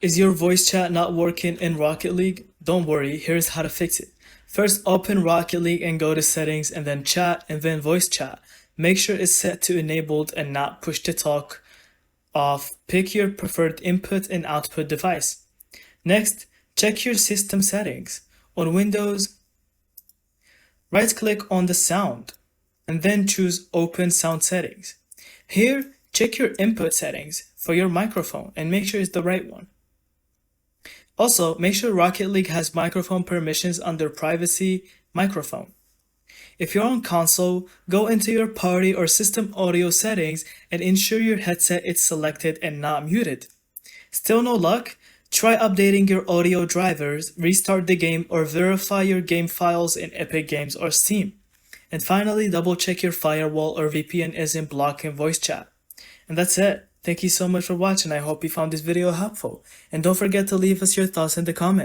Is your voice chat not working in Rocket League? Don't worry, here's how to fix it. First, open Rocket League and go to settings and then chat and then voice chat. Make sure it's set to enabled and not push to talk off. Pick your preferred input and output device. Next, check your system settings. On Windows, right click on the sound and then choose open sound settings. Here, check your input settings for your microphone and make sure it's the right one. Also, make sure Rocket League has microphone permissions under privacy microphone. If you're on console, go into your party or system audio settings and ensure your headset is selected and not muted. Still no luck? Try updating your audio drivers, restart the game, or verify your game files in Epic Games or Steam. And finally, double check your firewall or VPN isn't blocking voice chat. And that's it. Thank you so much for watching. I hope you found this video helpful. And don't forget to leave us your thoughts in the comments.